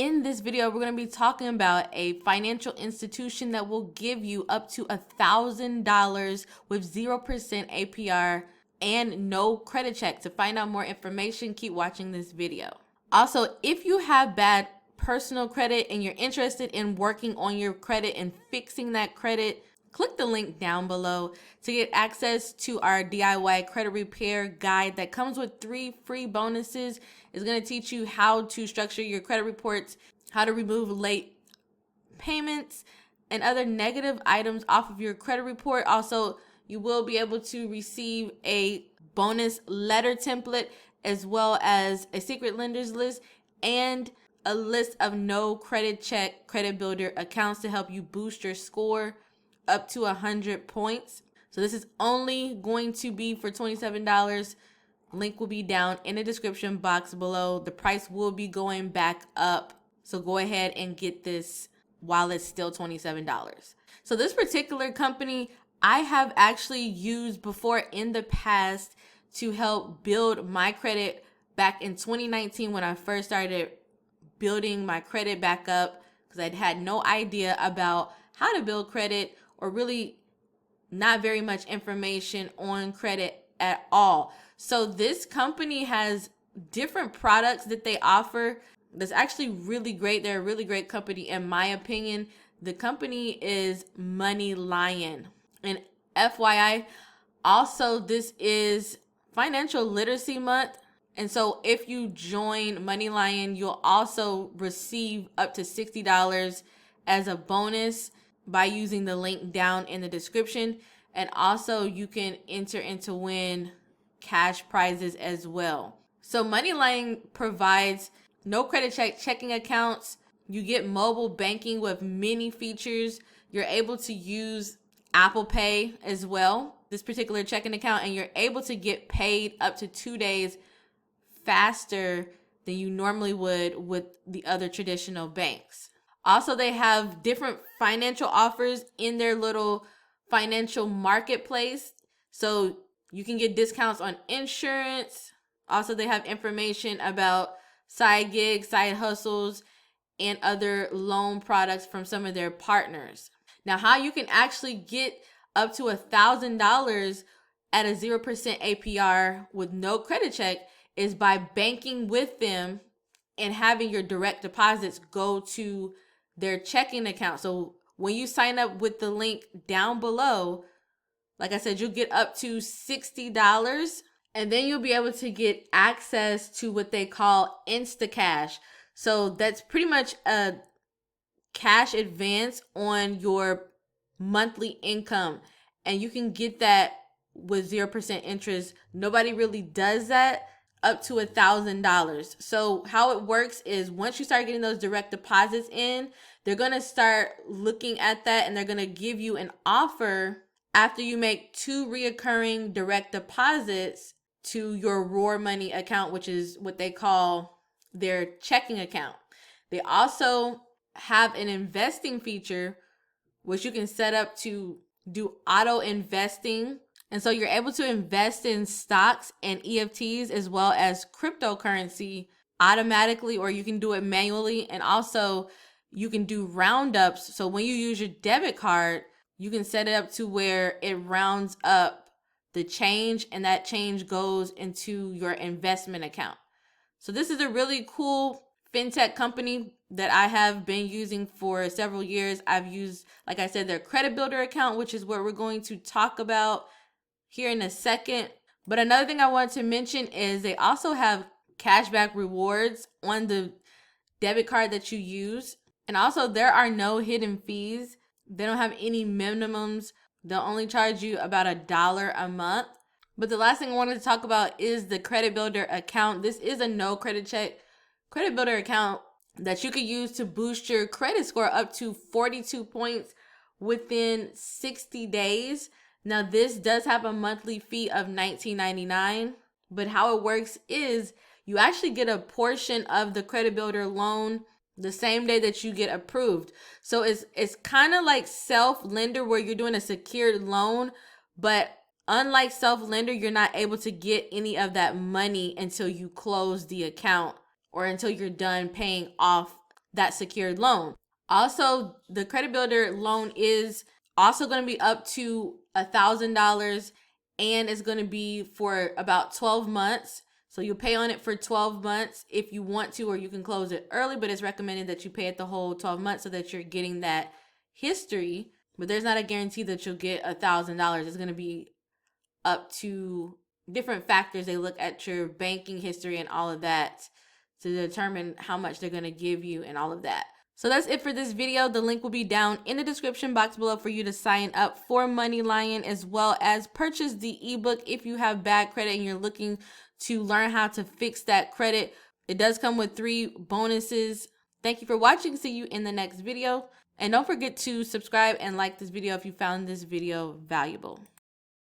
in this video, we're going to be talking about a financial institution that will give you up to $1,000 with 0% APR and no credit check. To find out more information, keep watching this video. Also, if you have bad personal credit and you're interested in working on your credit and fixing that credit, click the link down below to get access to our DIY credit repair guide that comes with 3 free bonuses. It's going to teach you how to structure your credit reports, how to remove late payments and other negative items off of your credit report. Also, you will be able to receive a bonus letter template as well as a secret lenders list and a list of no credit check credit builder accounts to help you boost your score up to 100 points. So this is only going to be for $27. Link will be down in the description box below. The price will be going back up, so go ahead and get this while it's still $27. So this particular company I have actually used before in the past to help build my credit back in 2019 when I first started building my credit back up, because I'd had no idea about how to build credit or really not very much information on credit at all. So this company has different products that they offer that's actually really great. They're a really great company in my opinion. The company is Money Lion. And FYI, also this is Financial Literacy Month. And so if you join Money Lion, you'll also receive up to $60 as a bonus by using the link down in the description. And also you can enter into win cash prizes as well. So Money Lion provides no credit check checking accounts. You get mobile banking with many features. You're able to use Apple Pay as well, this particular checking account, and you're able to get paid up to 2 days faster than you normally would with the other traditional banks. Also, they have different financial offers in their little financial marketplace. So you can get discounts on insurance. Also, they have information about side gigs, side hustles, and other loan products from some of their partners. Now, how you can actually get up to $1,000 at a 0% APR with no credit check is by banking with them and having your direct deposits go to their checking account. So when you sign up with the link down below, like I said, you'll get up to $60, and then you'll be able to get access to what they call Instacash. So that's pretty much a cash advance on your monthly income, and you can get that with 0% interest. Nobody really does that up to $1,000. So how it works is once you start getting those direct deposits in, they're going to start looking at that and they're going to give you an offer after you make 2 reoccurring direct deposits to your Roar Money account, which is what they call their checking account. They also have an investing feature which you can set up to do auto investing. And so you're able to invest in stocks and EFTs as well as cryptocurrency automatically, or you can do it manually. And also you can do roundups. So when you use your debit card, you can set it up to where it rounds up the change, and that change goes into your investment account. So this is a really cool fintech company that I have been using for several years. I've used, like I said, their credit builder account, which is what we're going to talk about here in a second. But another thing I want to mention is they also have cashback rewards on the debit card that you use. And also there are no hidden fees. They don't have any minimums. They'll only charge you about $1 a month. But the last thing I wanted to talk about is the credit builder account. This is a no credit check credit builder account that you could use to boost your credit score up to 42 points within 60 days. Now, this does have a monthly fee of $19.99, but how it works is you actually get a portion of the credit builder loan the same day that you get approved. So it's kind of like self-lender where you're doing a secured loan, but unlike self-lender, you're not able to get any of that money until you close the account or until you're done paying off that secured loan. Also, the credit builder loan is also going to be up to $1,000, and it's going to be for about 12 months. So you'll pay on it for 12 months if you want to, or you can close it early, but it's recommended that you pay it the whole 12 months so that you're getting that history. But there's not a guarantee that you'll get $1,000. It's going to be up to different factors. They look at your banking history and all of that to determine how much they're going to give you and all of that. So that's it for this video. The link will be down in the description box below for you to sign up for Money Lion, as well as purchase the ebook if you have bad credit and you're looking to learn how to fix that credit. It does come with 3 bonuses. Thank you for watching. See you in the next video. And don't forget to subscribe and like this video if you found this video valuable.